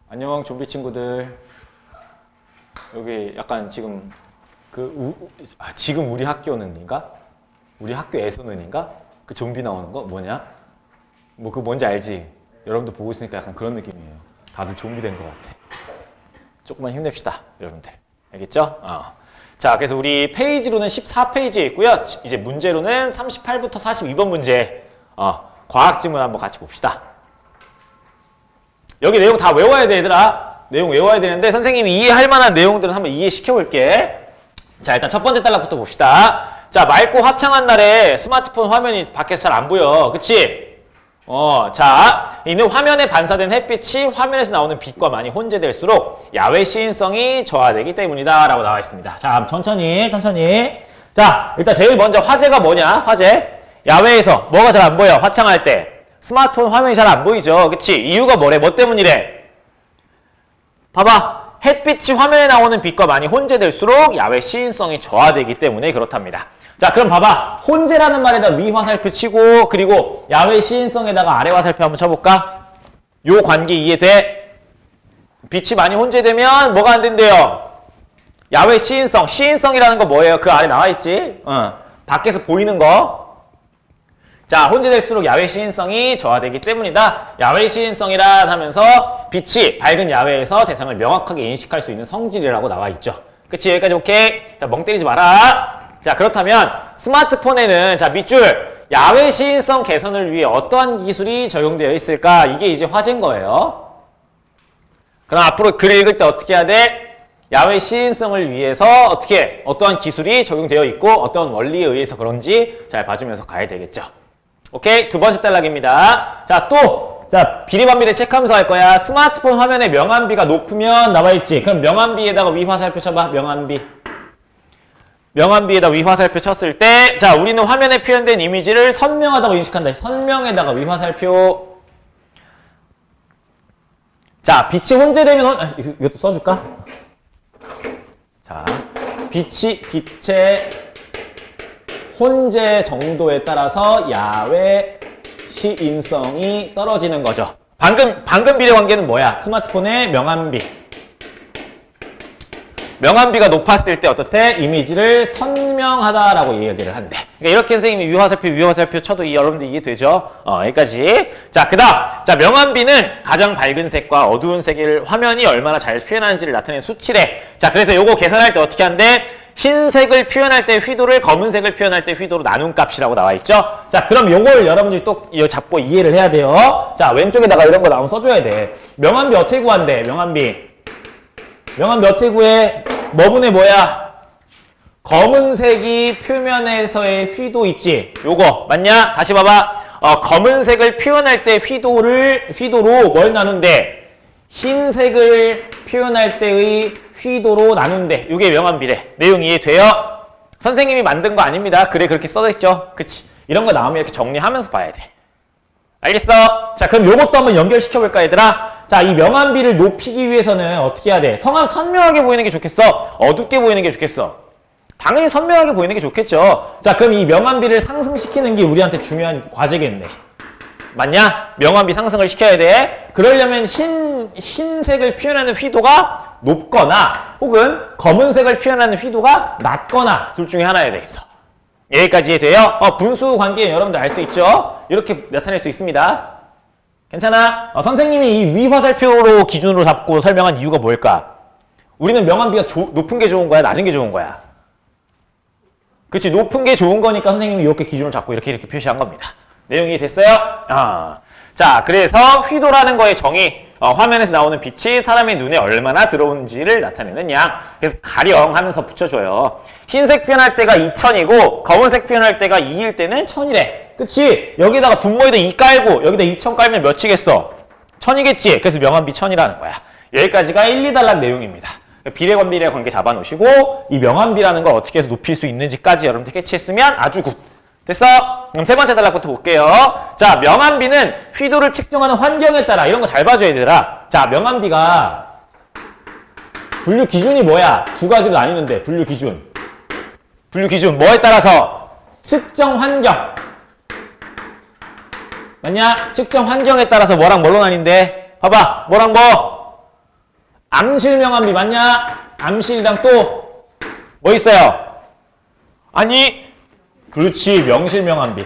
안녕 좀비 친구들. 여기 약간 지금 지금 우리 학교는인가? 우리 학교에서는인가? 그 좀비 나오는 거 뭐냐? 뭐 그거 뭔지 알지? 여러분들 보고 있으니까 약간 그런 느낌이에요. 다들 좀비 된 것 같아. 조금만 힘냅시다, 여러분들. 알겠죠? 자, 그래서 우리 페이지로는 14페이지에 있고요. 이제 문제로는 38부터 42번 문제. 과학 지문 한번 같이 봅시다. 여기 내용 다 외워야 돼, 얘들아. 내용 외워야 되는데 선생님이 이해할 만한 내용들은 한번 이해시켜 볼게. 자, 일단 첫 번째 단락부터 봅시다. 자, 맑고 화창한 날에 스마트폰 화면이 밖에서 잘 안 보여. 그치? 자, 이는 화면에 반사된 햇빛이 화면에서 나오는 빛과 많이 혼재될수록 야외 시인성이 저하되기 때문이다 라고 나와 있습니다. 자, 천천히. 자, 일단 제일 먼저 화재가 뭐냐? 화재. 야외에서 뭐가 잘 안 보여? 화창할 때. 스마트폰 화면이 잘 안 보이죠. 그치? 이유가 뭐래? 뭐 때문이래? 봐봐. 햇빛이 화면에 나오는 빛과 많이 혼재될수록 야외 시인성이 저하되기 때문에 그렇답니다. 자, 그럼 봐봐. 혼재라는 말에다 위 화살표 치고 그리고 야외 시인성에다가 아래 화살표 한번 쳐볼까? 요 관계 이해돼? 빛이 많이 혼재되면 뭐가 안 된대요? 야외 시인성. 시인성이라는 거 뭐예요? 그 아래 나와 있지? 밖에서 보이는 거. 자, 혼재될수록 야외 시인성이 저하되기 때문이다. 야외 시인성이란 하면서 빛이 밝은 야외에서 대상을 명확하게 인식할 수 있는 성질이라고 나와 있죠. 그치? 여기까지 오케이? 자, 멍 때리지 마라. 자, 그렇다면 스마트폰에는 자, 밑줄 야외 시인성 개선을 위해 어떠한 기술이 적용되어 있을까? 이게 이제 화제인 거예요. 그럼 앞으로 글을 읽을 때 어떻게 해야 돼? 야외 시인성을 위해서 어떠한 기술이 적용되어 있고 어떤 원리에 의해서 그런지 잘 봐주면서 가야 되겠죠. 오케이? 두 번째 단락입니다. 자, 비례반비례 체크하면서 할 거야. 스마트폰 화면에 명암비가 높으면 나와있지. 그럼 명암비에다가 위 화살표 쳐봐. 명암비에다 위 화살표 쳤을 때, 자, 우리는 화면에 표현된 이미지를 선명하다고 인식한다. 선명에다가 위 화살표. 자, 빛이 혼재되면, 이것도 써줄까? 자, 빛의 혼재 정도에 따라서 야외 시인성이 떨어지는 거죠. 방금 비례 관계는 뭐야? 스마트폰의 명암비가 높았을 때 어떻대? 이미지를 선명하다라고 얘기를 한대. 그러니까 이렇게 선생님이 위화살표 쳐도 여러분들 이해되죠? 여기까지. 자, 그다음. 자, 명암비는 가장 밝은 색과 어두운 색을 화면이 얼마나 잘 표현하는지를 나타내는 수치래. 자, 그래서 요거 계산할 때 어떻게 한대? 흰색을 표현할 때 휘도를 검은색을 표현할 때 휘도로 나눈 값이라고 나와 있죠? 자, 그럼 요걸 여러분들이 또 잡고 이해를 해야 돼요. 자, 왼쪽에다가 이런 거 나오면 써줘야 돼. 명암비 어떻게 구한대? 명암비 어떻게 구해? 뭐분의 뭐야? 검은색이 표면에서의 휘도 있지? 요거 맞냐? 다시 봐봐. 검은색을 표현할 때 휘도로 뭘 나눈대? 흰색을 표현할 때의 휘도로 나눈대. 이게 명암비례. 내용 이해돼요? 선생님이 만든 거 아닙니다. 그래, 그렇게 써있죠? 그치? 이런 거 나오면 이렇게 정리하면서 봐야 돼. 알겠어? 자, 그럼 요것도 한번 연결시켜볼까, 얘들아? 자, 이 명암비를 높이기 위해서는 어떻게 해야 돼? 선명하게 보이는 게 좋겠어? 어둡게 보이는 게 좋겠어? 당연히 선명하게 보이는 게 좋겠죠? 자, 그럼 이 명암비를 상승시키는 게 우리한테 중요한 과제겠네. 맞냐? 명암비 상승을 시켜야 돼. 그러려면 흰색을 표현하는 휘도가 높거나 혹은 검은색을 표현하는 휘도가 낮거나 둘 중에 하나여야 되겠어. 여기까지 이해돼요? 분수 관계는 여러분들 알 수 있죠? 이렇게 나타낼 수 있습니다. 괜찮아? 선생님이 이 위 화살표로 기준으로 잡고 설명한 이유가 뭘까? 우리는 명암비가 높은 게 좋은 거야? 낮은 게 좋은 거야? 그치? 높은 게 좋은 거니까 선생님이 이렇게 기준을 잡고 이렇게 표시한 겁니다. 내용이 됐어요? 자, 그래서 휘도라는 거의 정의, 화면에서 나오는 빛이 사람의 눈에 얼마나 들어오는지를 나타내는 양. 그래서 가령 하면서 붙여줘요. 흰색 표현할 때가 2000이고 검은색 표현할 때가 2일 때는 1000이래. 그치? 여기다가 분모에다 2 깔고 여기다 2000 깔면 몇이겠어? 1000이겠지? 그래서 명암비 1000이라는 거야. 여기까지가 1, 2단락 내용입니다. 비례관비례 관계 잡아놓으시고 이 명암비라는 걸 어떻게 해서 높일 수 있는지까지 여러분들 캐치했으면 아주 굿. 됐어? 그럼 세 번째 단락부터 볼게요. 자, 명암비는 휘도를 측정하는 환경에 따라 이런 거 잘 봐줘야 되더라. 자, 명암비가 분류 기준이 뭐야? 두 가지로 나뉘는데 분류 기준 뭐에 따라서? 측정 환경. 맞냐? 측정 환경에 따라서 뭐랑 뭘로 나뉜대? 봐봐. 뭐랑 뭐? 암실 명암비 맞냐? 암실이랑 또 뭐 있어요? 아니, 그렇지, 명실 명암비.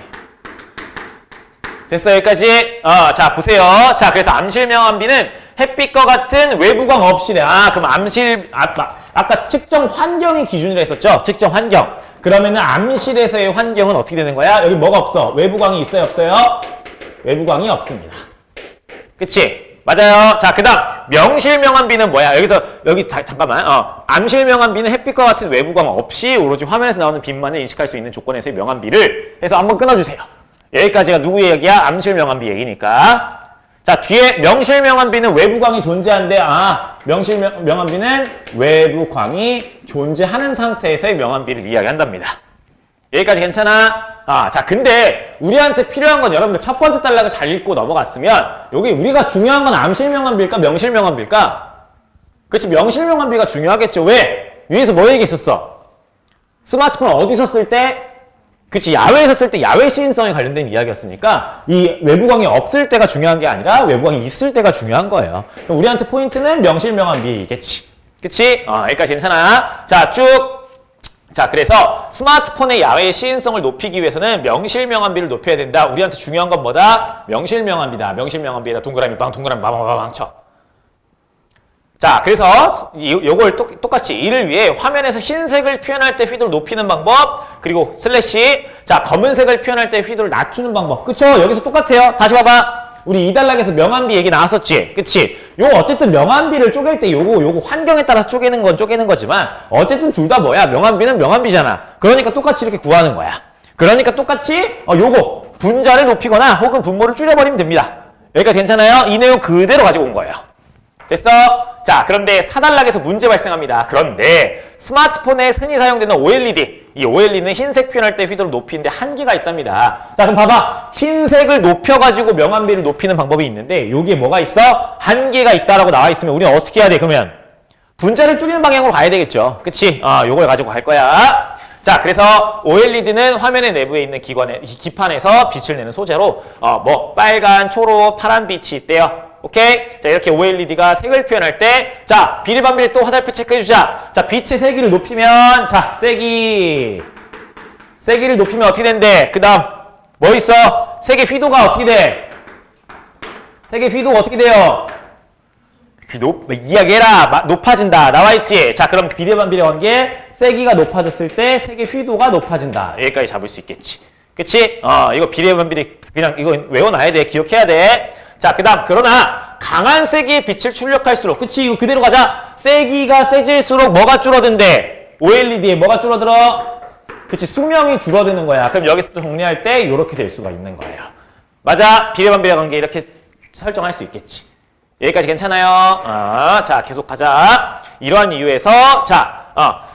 됐어요, 여기까지? 자, 보세요. 자, 그래서 암실 명암비는 햇빛과 같은 외부광 없이래. 그럼 암실, 아까 측정 환경이 기준이라 했었죠? 측정 환경. 그러면은 암실에서의 환경은 어떻게 되는 거야? 여기 뭐가 없어? 외부광이 있어요, 없어요? 외부광이 없습니다. 그치? 맞아요. 자, 그 다음 명실명암비는 뭐야? 잠깐만. 암실명암비는 햇빛과 같은 외부광 없이 오로지 화면에서 나오는 빛만을 인식할 수 있는 조건에서의 명암비를 해서 한번 끊어주세요. 여기까지가 누구 얘기야? 암실명암비 얘기니까. 자, 뒤에 명실명암비는 외부광이 존재한대. 명실명암비는 외부광이 존재하는 상태에서의 명암비를 이야기한답니다. 여기까지 괜찮아? 자, 근데 우리한테 필요한 건 여러분들 첫 번째 단락을 잘 읽고 넘어갔으면 여기 우리가 중요한 건 암실명암비일까? 명실명암비일까? 그렇지, 명실명암비가 중요하겠죠. 왜? 위에서 뭐 얘기했었어? 스마트폰 어디서 쓸 때? 그치, 야외에서 쓸 때 야외 시인성에 관련된 이야기였으니까 이 외부광이 없을 때가 중요한 게 아니라 외부광이 있을 때가 중요한 거예요. 그럼 우리한테 포인트는 명실명암비겠지. 그치? 여기까지 괜찮아? 자, 쭉. 자, 그래서 스마트폰의 야외 시인성을 높이기 위해서는 명실명암비를 높여야 된다. 우리한테 중요한 건 뭐다? 명실명암비다. 명실명암비에다 동그라미 빵 쳐. 자, 그래서 요걸 똑같이 이를 위해 화면에서 흰색을 표현할 때 휘도를 높이는 방법, 그리고 슬래시, 자, 검은색을 표현할 때 휘도를 낮추는 방법. 그쵸? 여기서 똑같아요. 다시 봐봐. 우리 2단락에서 명암비 얘기 나왔었지? 그치? 요거 어쨌든 명암비를 쪼갤 때 요거 환경에 따라서 쪼개는 거지만 어쨌든 둘 다 뭐야? 명암비는 명암비잖아. 그러니까 똑같이 이렇게 구하는 거야. 그러니까 똑같이 요거 분자를 높이거나 혹은 분모를 줄여버리면 됩니다. 여기까지 괜찮아요? 이 내용 그대로 가지고 온 거예요. 됐어? 자, 그런데 4단락에서 문제 발생합니다. 그런데 스마트폰에 흔히 사용되는 OLED, 이 OLED는 흰색 표현할 때 휘도를 높이는데 한계가 있답니다. 자, 그럼 봐봐. 흰색을 높여가지고 명암비를 높이는 방법이 있는데 여기에 뭐가 있어? 한계가 있다라고 나와 있으면 우리는 어떻게 해야 돼? 그러면 분자를 줄이는 방향으로 가야 되겠죠. 그치? 요걸 가지고 갈 거야. 자, 그래서 OLED는 화면의 내부에 있는 기판에서 빛을 내는 소재로 빨간, 초록, 파란 빛이 있대요. 오케이? 자, 이렇게 OLED가 색을 표현할 때, 자, 비례반비례 또 화살표 체크해주자. 자, 빛의 세기를 높이면, 자, 세기를 높이면 어떻게 된대? 그 다음, 뭐 있어? 색의 휘도가 어떻게 돼? 색의 휘도가 어떻게 돼요? 이야기해라. 높아진다. 나와있지? 자, 그럼 비례반비례 관계, 세기가 높아졌을 때 색의 휘도가 높아진다. 여기까지 잡을 수 있겠지. 그치? 이거 비례반비례, 그냥 이거 외워놔야 돼. 기억해야 돼. 자, 그 다음, 그러나 강한 세기의 빛을 출력할수록, 그치? 이거 그대로 가자. 세기가 세질수록 뭐가 줄어든대? OLED에 뭐가 줄어들어? 그치? 수명이 줄어드는 거야. 그럼 여기서 또 정리할 때 이렇게 될 수가 있는 거예요. 맞아? 비례반비례 관계 이렇게 설정할 수 있겠지. 여기까지 괜찮아요? 자, 계속 가자. 이러한 이유에서,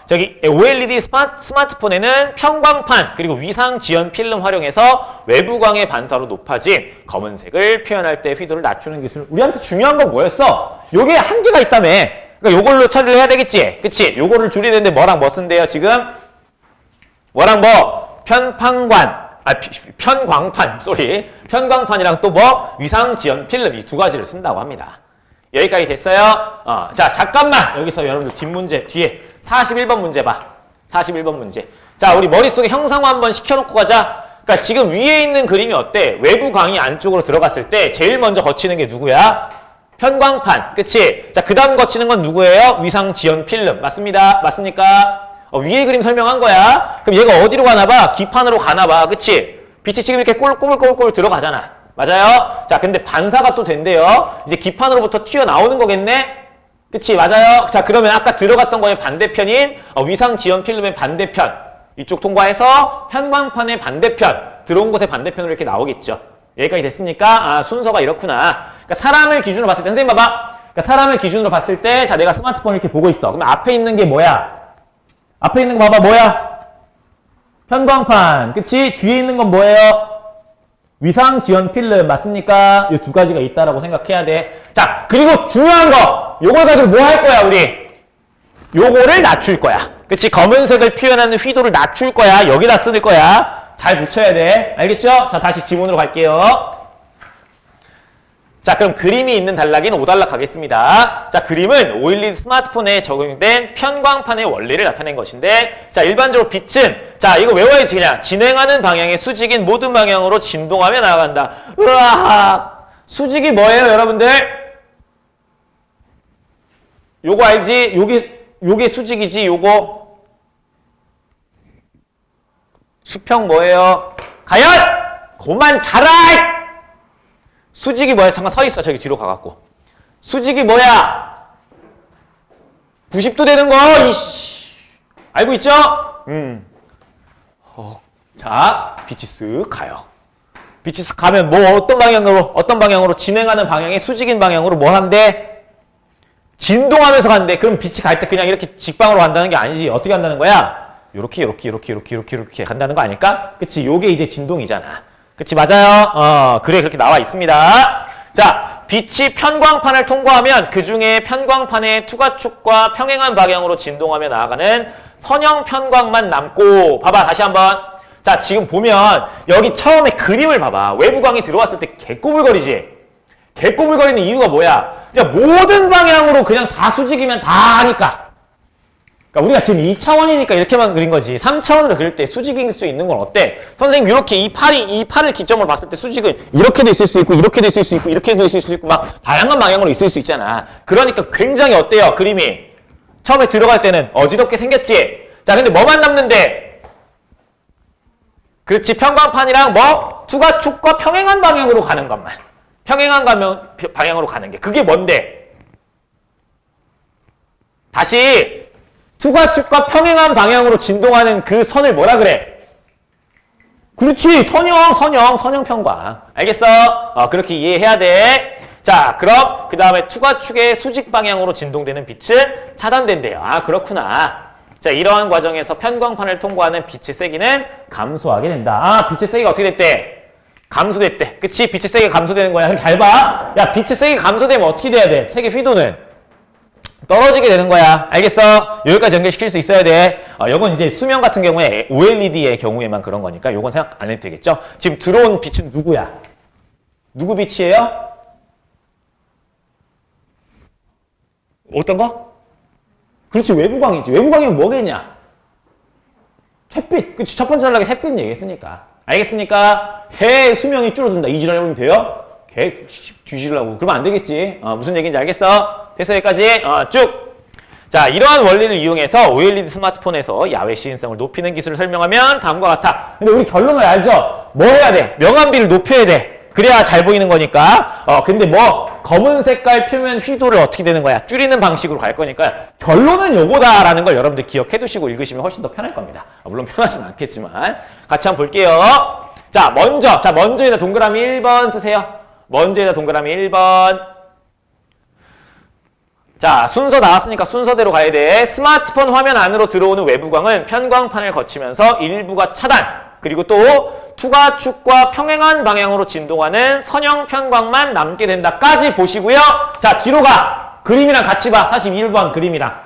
저기 OLED 스마트폰에는 편광판 그리고 위상 지연 필름 활용해서 외부광의 반사로 높아진 검은색을 표현할 때 휘도를 낮추는 기술. 우리한테 중요한 건 뭐였어? 요게 한계가 있다며. 그러니까 요걸로 처리를 해야 되겠지. 그치? 요거를 줄이는데 뭐랑 뭐 쓴대요 지금? 뭐랑 뭐? 편광판이랑 또 뭐? 위상 지연 필름 이 두 가지를 쓴다고 합니다. 여기까지 됐어요? 자, 잠깐만. 여기서 여러분들 뒷문제, 뒤에 41번 문제 봐. 41번 문제. 자, 우리 머릿속에 형상화 한번 시켜놓고 가자. 그러니까 지금 위에 있는 그림이 어때? 외부 광이 안쪽으로 들어갔을 때 제일 먼저 거치는 게 누구야? 편광판. 그치? 자, 그 다음 거치는 건 누구예요? 위상 지연 필름. 맞습니다. 맞습니까? 위에 그림 설명한 거야. 그럼 얘가 어디로 가나 봐? 기판으로 가나 봐. 그치? 빛이 지금 이렇게 꼬불꼬불꼬불 들어가잖아. 맞아요? 자, 근데 반사가 또 된대요. 이제 기판으로부터 튀어나오는 거겠네? 그치? 맞아요? 자, 그러면 아까 들어갔던 거의 반대편인 위상 지연 필름의 반대편. 이쪽 통과해서 편광판의 반대편. 들어온 곳의 반대편으로 이렇게 나오겠죠. 여기까지 됐습니까? 순서가 이렇구나. 그러니까 사람을 기준으로 봤을 때, 선생님 봐봐. 그러니까 사람을 기준으로 봤을 때, 자, 내가 스마트폰을 이렇게 보고 있어. 그럼 앞에 있는 게 뭐야? 앞에 있는 거 봐봐. 뭐야? 편광판. 그치? 뒤에 있는 건 뭐예요? 위상 지연 필름. 맞습니까? 이 두 가지가 있다라고 생각해야 돼. 자, 그리고 중요한 거. 요걸 가지고 뭐 할 거야, 우리? 요거를 낮출 거야. 그치? 검은색을 표현하는 휘도를 낮출 거야. 여기다 쓸 거야. 잘 붙여야 돼. 알겠죠? 자, 다시 지문으로 갈게요. 자, 그럼 그림이 있는 단락인 5단락 가겠습니다. 자, 그림은 OLED 스마트폰에 적용된 편광판의 원리를 나타낸 것인데, 자, 일반적으로 빛은, 자, 이거 외워야지 그냥. 진행하는 방향의 수직인 모든 방향으로 진동하며 나아간다. 으아! 수직이 뭐예요, 여러분들? 요거 알지? 요게 수직이지, 요거. 수평 뭐예요? 과연! 그만 자라! 수직이 뭐야? 잠깐 서 있어. 저기 뒤로 가갖고. 수직이 뭐야? 90도 되는 거. 이씨. 알고 있죠? 자, 빛이 쓱 가요. 빛이 쓱 가면 뭐 어떤 방향으로 진행하는 방향의 수직인 방향으로 뭐 한대? 진동하면서 간대. 그럼 빛이 갈 때 그냥 이렇게 직방으로 간다는 게 아니지. 어떻게 간다는 거야? 요렇게 간다는 거 아닐까? 그치? 요게 이제 진동이잖아. 그치, 맞아요. 그래, 그렇게 나와 있습니다. 자, 빛이 편광판을 통과하면 그 중에 편광판의 투과축과 평행한 방향으로 진동하며 나아가는 선형 편광만 남고, 봐봐, 다시 한번. 자, 지금 보면 여기 처음에 그림을 봐봐. 외부광이 들어왔을 때 개꼬불거리지? 개꼬불거리는 이유가 뭐야? 그냥 모든 방향으로 그냥 다 수직이면 다 하니까. 그러니까 우리가 지금 2차원이니까 이렇게만 그린 거지. 3차원으로 그릴 때 수직일 수 있는 건 어때? 선생님 이렇게 이 팔을 기점으로 봤을 때 수직은 이렇게도 있을 수 있고 이렇게도 있을 수 있고 이렇게도 있을 수 있고 막 다양한 방향으로 있을 수 있잖아. 그러니까 굉장히 어때요? 그림이. 처음에 들어갈 때는 어지럽게 생겼지? 자, 근데 뭐만 남는데? 그렇지, 편광판이랑 뭐? 투과축과 평행한 방향으로 가는 것만. 평행한 방향으로 가는 게. 그게 뭔데? 다시 투과축과 평행한 방향으로 진동하는 그 선을 뭐라 그래? 그렇지, 선형 편광. 알겠어? 그렇게 이해해야 돼. 자, 그럼 그 다음에 투과축의 수직 방향으로 진동되는 빛은 차단된대요. 아, 그렇구나. 자, 이러한 과정에서 편광판을 통과하는 빛의 세기는 감소하게 된다. 아, 빛의 세기가 어떻게 됐대? 감소됐대. 그치? 빛의 세기가 감소되는 거야. 잘 봐. 야, 빛의 세기가 감소되면 어떻게 돼야 돼? 세기 휘도는 떨어지게 되는 거야. 알겠어? 여기까지 연결시킬 수 있어야 돼. 요건 이제 수면 같은 경우에 OLED의 경우에만 그런 거니까 요건 생각 안 해도 되겠죠? 지금 들어온 빛은 누구야? 누구 빛이에요? 어떤 거? 그렇지, 외부광이지. 외부광이면 뭐겠냐? 햇빛. 그치, 첫 번째 단락에 햇빛 얘기했으니까. 알겠습니까? 해 수명이 줄어든다. 이 지랄 해보면 돼요? 개 뒤지려고. 그러면 안 되겠지. 무슨 얘기인지 알겠어? 됐어, 여기까지? 쭉! 자, 이러한 원리를 이용해서 OLED 스마트폰에서 야외 시인성을 높이는 기술을 설명하면 다음과 같아. 근데 우리 결론을 알죠? 뭐 해야 돼? 명암비를 높여야 돼. 그래야 잘 보이는 거니까. 근데 뭐, 검은 색깔 표면 휘도를 어떻게 되는 거야? 줄이는 방식으로 갈 거니까 결론은 요거다라는 걸 여러분들 기억해 두시고 읽으시면 훨씬 더 편할 겁니다. 물론 편하진 않겠지만. 같이 한번 볼게요. 자, 먼저에다 동그라미 1번 쓰세요. 먼저에다 동그라미 1번. 자, 순서 나왔으니까 순서대로 가야 돼. 스마트폰 화면 안으로 들어오는 외부광은 편광판을 거치면서 일부가 차단, 그리고 또 투과축과 평행한 방향으로 진동하는 선형 편광만 남게 된다까지 보시고요. 자, 뒤로 가. 그림이랑 같이 봐. 41번 그림이랑.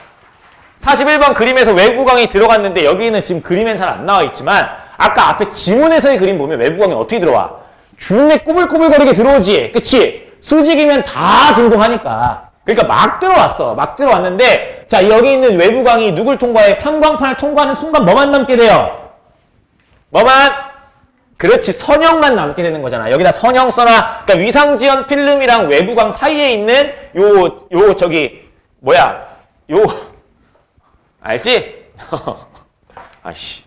41번 그림에서 외부광이 들어갔는데 여기는 지금 그림엔 잘 안 나와 있지만 아까 앞에 지문에서의 그림 보면 외부광이 어떻게 들어와? 준내 꼬불꼬불거리게 들어오지. 그치? 수직이면 다 진동하니까. 그러니까 막 들어왔어. 막 들어왔는데 자, 여기 있는 외부광이 누굴 통과해? 편광판을 통과하는 순간 뭐만 남게 돼요? 뭐만? 그렇지, 선형만 남게 되는 거잖아. 여기다 선형 써놔. 그러니까 위상지연 필름이랑 외부광 사이에 있는 알지? 아이씨.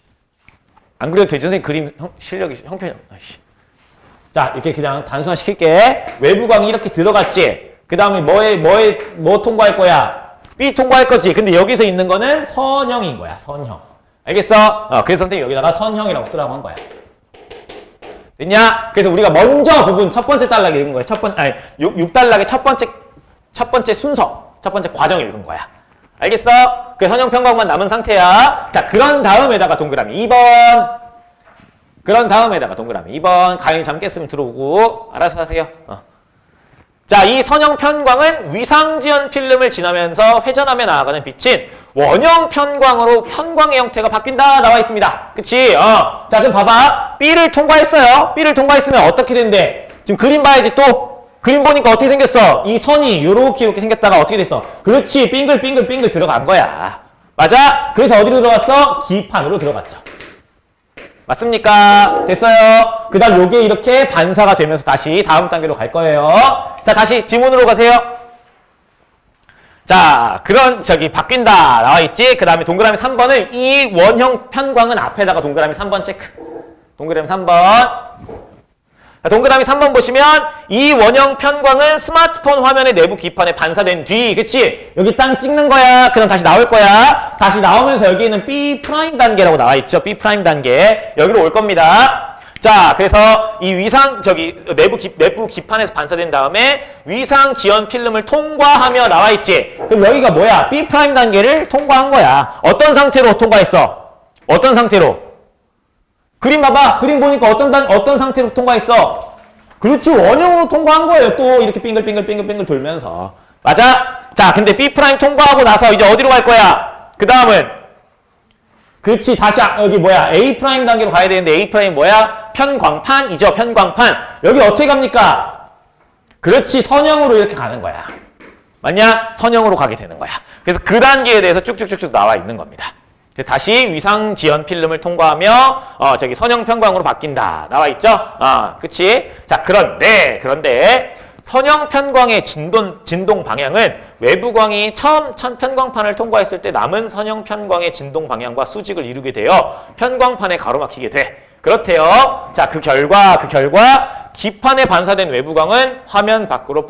안 그래도 되지, 선생님 그림 실력이 형편이 아이씨. 자, 이렇게 그냥 단순화 시킬게. 외부광이 이렇게 들어갔지. 그 다음에 뭐 통과할 거야? B 통과할 거지. 근데 여기서 있는 거는 선형인 거야. 선형. 알겠어? 그래서 선생님이 여기다가 선형이라고 쓰라고 한 거야. 됐냐? 그래서 우리가 먼저 부분 첫 번째 단락에 읽은 거야. 6단락의 첫 번째 순서, 첫 번째 과정 읽은 거야. 알겠어? 그 선형 편광만 남은 상태야. 자, 그런 다음에다가 동그라미 2번. 강의 잠 깼으면 들어오고 알아서 하세요. 자, 이 선형 편광은 위상지연 필름을 지나면서 회전하며 나아가는 빛인 원형 편광으로 편광의 형태가 바뀐다 나와 있습니다. 그치? 자, 그럼 봐봐. B를 통과했어요. B를 통과했으면 어떻게 된대? 지금 그림 봐야지 또. 그림 보니까 어떻게 생겼어? 이 선이 이렇게 생겼다가 어떻게 됐어? 그렇지, 빙글빙글 들어간 거야. 맞아? 그래서 어디로 들어갔어? 기판으로 들어갔죠. 맞습니까? 됐어요? 그 다음 요게 이렇게 반사가 되면서 다시 다음 단계로 갈 거예요. 자, 다시 지문으로 가세요. 자, 바뀐다. 나와있지? 그 다음에 동그라미 3번을 이 원형 편광은 앞에다가 동그라미 3번 체크. 동그라미 3번. 자, 동그라미 3번 보시면 이 원형 편광은 스마트폰 화면의 내부 기판에 반사된 뒤, 그치? 여기 땅 찍는 거야. 그럼 다시 나올 거야. 다시 나오면서 여기는 B' 단계라고 나와 있죠. B' 단계. 여기로 올 겁니다. 자, 그래서 이 내부 기판에서 반사된 다음에 위상 지연 필름을 통과하며 나와 있지. 그럼 여기가 뭐야? B' 단계를 통과한 거야. 어떤 상태로 통과했어? 어떤 상태로? 그림 봐봐. 그림 보니까 어떤 상태로 통과했어? 그렇지. 원형으로 통과한 거예요. 또 이렇게 빙글빙글 돌면서. 맞아? 자, 근데 B' 통과하고 나서 이제 어디로 갈 거야? 그 다음은 그렇지. 다시 여기 뭐야? A' 단계로 가야 되는데 A' 뭐야? 편광판이죠. 편광판. 여기 어떻게 갑니까? 그렇지. 선형으로 이렇게 가는 거야. 맞냐? 선형으로 가게 되는 거야. 그래서 그 단계에 대해서 쭉쭉쭉쭉 나와 있는 겁니다. 그래서 다시 위상 지연 필름을 통과하며 선형 편광으로 바뀐다. 나와 있죠? 그치? 자, 그런데 선형 편광의 진동 방향은 외부광이 처음 편광판을 통과했을 때 남은 선형 편광의 진동 방향과 수직을 이루게 되어 편광판에 가로막히게 돼. 그렇대요. 자, 그 결과 기판에 반사된 외부광은 화면 밖으로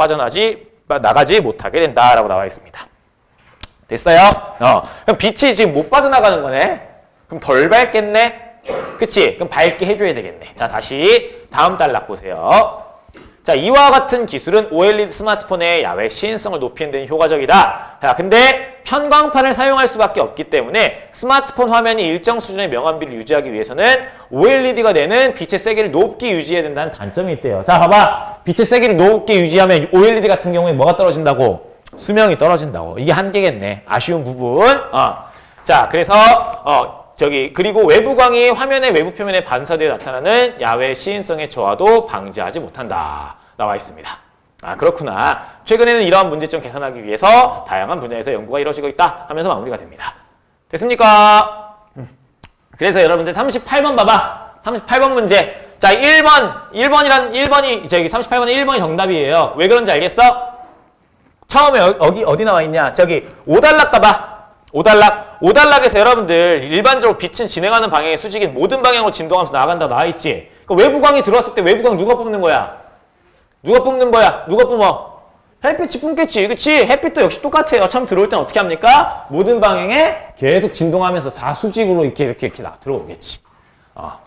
나가지 못하게 된다라고 나와 있습니다. 됐어요? 그럼 빛이 지금 못 빠져나가는 거네? 그럼 덜 밝겠네? 그치? 그럼 밝게 해줘야 되겠네. 자, 다시 다음 단락 보세요. 자, 이와 같은 기술은 OLED 스마트폰의 야외 시인성을 높이는 데는 효과적이다. 자, 근데 편광판을 사용할 수밖에 없기 때문에 스마트폰 화면이 일정 수준의 명암비를 유지하기 위해서는 OLED가 내는 빛의 세기를 높게 유지해야 된다는 단점이 있대요. 자, 봐봐. 빛의 세기를 높게 유지하면 OLED 같은 경우에 뭐가 떨어진다고? 수명이 떨어진다고. 이게 한계겠네. 아쉬운 부분. 자, 그래서 그리고 외부광이 화면의 외부 표면에 반사되어 나타나는 야외 시인성의 저하도 방지하지 못한다. 나와 있습니다. 그렇구나. 최근에는 이러한 문제점 개선하기 위해서 다양한 분야에서 연구가 이루어지고 있다 하면서 마무리가 됩니다. 됐습니까? 그래서 여러분들 38번 봐봐. 38번 문제. 자, 1번이 38번은 1번이 정답이에요. 왜 그런지 알겠어? 처음에 어디 나와 있냐? 저기 5단락 가봐. 5단락에서 여러분들 일반적으로 빛은 진행하는 방향의 수직인 모든 방향으로 진동하면서 나간다 나와 있지. 그러니까 외부광이 들어왔을 때 외부광 누가 뽑는 거야? 누가 뿜어? 햇빛이 뿜겠지. 그치? 햇빛도 역시 똑같아요. 처음 들어올 땐 어떻게 합니까? 모든 방향에 계속 진동하면서 사수직으로 이렇게 들어오겠지.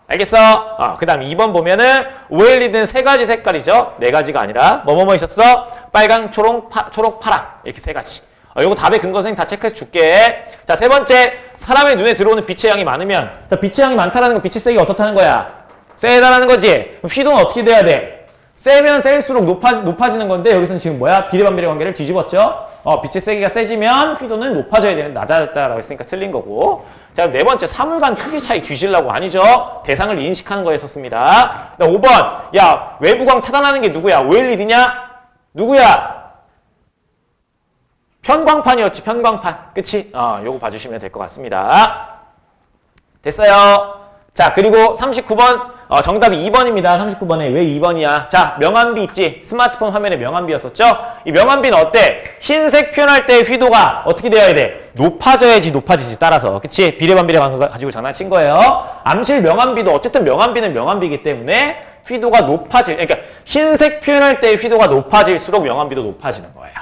알겠어? 그 다음 2번 보면은 OLED는 3가지 색깔이죠. 4가지가 아니라 뭐뭐 있었어? 빨강, 초록, 파랑 이렇게 3가지. 요거 답의 근거 선생님 다 체크해서 줄게. 자, 3번째, 사람의 눈에 들어오는 빛의 양이 많으면, 자, 빛의 양이 많다라는 건 빛의 세기가 어떻다는 거야? 세다라는 거지. 그럼 휘도는 어떻게 돼야 돼? 세면 셀수록 높아지는 건데 여기서는 지금 뭐야? 비례반비례 관계를 뒤집었죠? 빛의 세기가 세지면 휘도는 높아져야 되는데 낮아졌다라고 했으니까 틀린 거고. 자, 4번째, 사물간 크기 차이 뒤지려고 아니죠? 대상을 인식하는 거에 썼습니다. 5번, 야, 외부광 차단하는 게 누구야? OLED냐? 누구야? 편광판이었지, 편광판. 그치? 요거 봐주시면 될 것 같습니다. 됐어요. 자, 그리고 39번, 정답이 2번입니다. 39번에 왜 2번이야? 자, 명암비 있지? 스마트폰 화면에 명암비였었죠? 이 명암비는 어때? 흰색 표현할 때 휘도가 어떻게 되어야 돼? 높아져야지, 높아지지, 따라서. 그치? 비례반비례 관계 가지고 장난친 거예요. 암실 명암비도 어쨌든 명암비는 명암비이기 때문에 휘도가 그러니까 흰색 표현할 때 휘도가 높아질수록 명암비도 높아지는 거예요.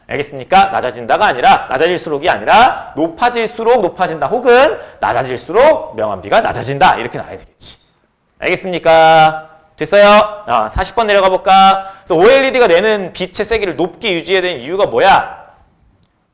알겠습니까? 낮아질수록이 아니라 높아질수록 높아진다. 혹은 낮아질수록 명암비가 낮아진다. 이렇게 나와야 되겠지. 알겠습니까? 됐어요? 40번 내려가 볼까? 그래서 OLED가 내는 빛의 세기를 높게 유지해야 되는 이유가 뭐야?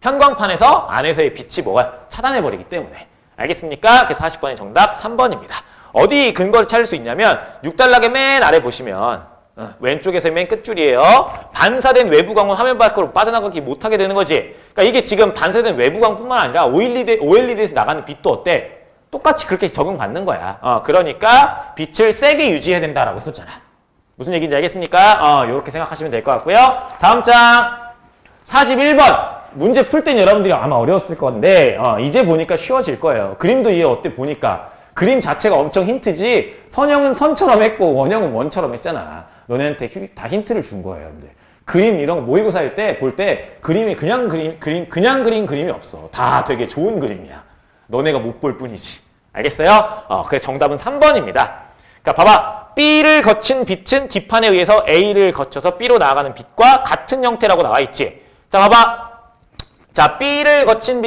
편광판에서 안에서의 빛이 차단해버리기 때문에. 알겠습니까? 그래서 40번의 정답 3번입니다. 어디 근거를 찾을 수 있냐면 6단락의 맨 아래 보시면 왼쪽에서 맨 끝줄이에요. 반사된 외부광은 화면 밖으로 빠져나가기 못하게 되는 거지. 그러니까 이게 지금 반사된 외부광뿐만 아니라 OLED에서 나가는 빛도 어때? 똑같이 그렇게 적용받는 거야. 그러니까 빛을 세게 유지해야 된다라고 했었잖아. 무슨 얘기인지 알겠습니까? 요렇게 생각하시면 될 것 같고요. 다음 장 41번. 문제 풀 땐 여러분들이 아마 어려웠을 건데 이제 보니까 쉬워질 거예요. 그림도 이해 어때 보니까. 그림 자체가 엄청 힌트지 선형은 선처럼 했고 원형은 원처럼 했잖아. 너네한테 다 힌트를 준 거예요, 여러분들. 그림 이런 거 모의고사 할 때 볼 때 그림이 그냥 그린 그림이 없어. 다 되게 좋은 그림이야. 너네가 못 볼 뿐이지. 알겠어요? 그래서 정답은 3번입니다. 그러니까 봐봐. B를 거친 빛은 뒷판에 의해서 A를 거쳐서 B로 나아가는 빛과 같은 형태라고 나와 있지. 자, 봐봐. 자, B를 거친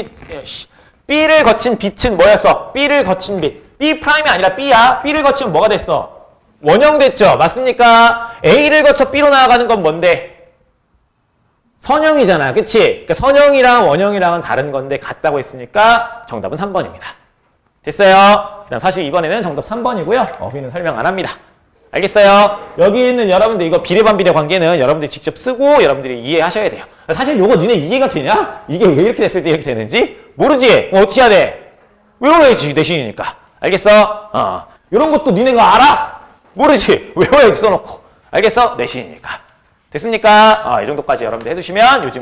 빛은 뭐였어? B를 거친 빛. B 프라임이 아니라 B야. B를 거치면 뭐가 됐어? 원형 됐죠? 맞습니까? A를 거쳐 B로 나아가는 건 뭔데? 선형이잖아. 그치? 그러니까 선형이랑 원형이랑은 다른 건데 같다고 했으니까 정답은 3번입니다. 됐어요? 그다음 사실 이번에는 정답 3번이고요. 어휘는 설명 안 합니다. 알겠어요? 여기 있는 여러분들 이거 비례반비례 관계는 여러분들이 직접 쓰고 여러분들이 이해하셔야 돼요. 사실 요거 니네 이해가 되냐? 이게 왜 이렇게 됐을 때 이렇게 되는지? 모르지? 어떻게 해야 돼? 외워야지, 내신이니까. 알겠어? 이런 것도 니네가 알아? 모르지? 외워야지 써놓고. 알겠어? 내신이니까. 됐습니까? 이 정도까지 여러분들 해두시면 요즘